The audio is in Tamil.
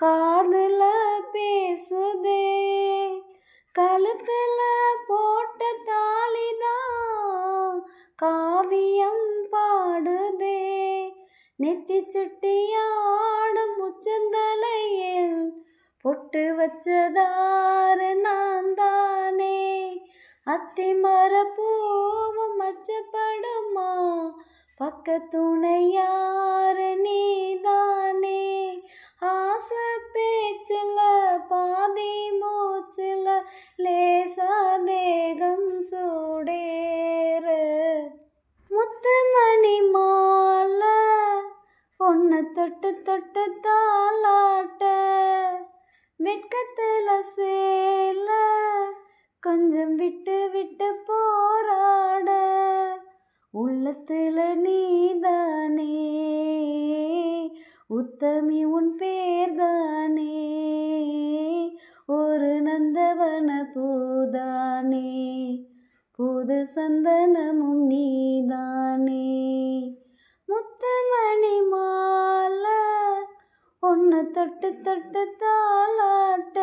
காதுல பேசுதே, கழுத்துல போட்ட தாலிதான் காவியம் பாடுதே. நெத்தி சுட்டியாடும் உச்சந்தலையில் பொட்டு வச்சதாறு நான் தானே. அத்திமர பூவும் மச்சப்படுமா, பக்கத்துணையாறு நீதானே. ஆசை பேச்சில் பாதி மூச்சில் லேசா தேகம் சூடேற. முத்துமணி மாலை பொண்ணை தொட்டு தொட்டு தாளாட்ட, வெட்கத்துல சேல கொஞ்சம் விட்டு விட்டு போராட. உள்ளத்துல நீதானே, உத்தமி உன் பேர்தானே. ஒரு நந்தவன பூதானே, புது சந்தனமும் நீதானே. முத்துமணி மாலை உன்னை தொட்டு தொட்டு தாளாட்ட.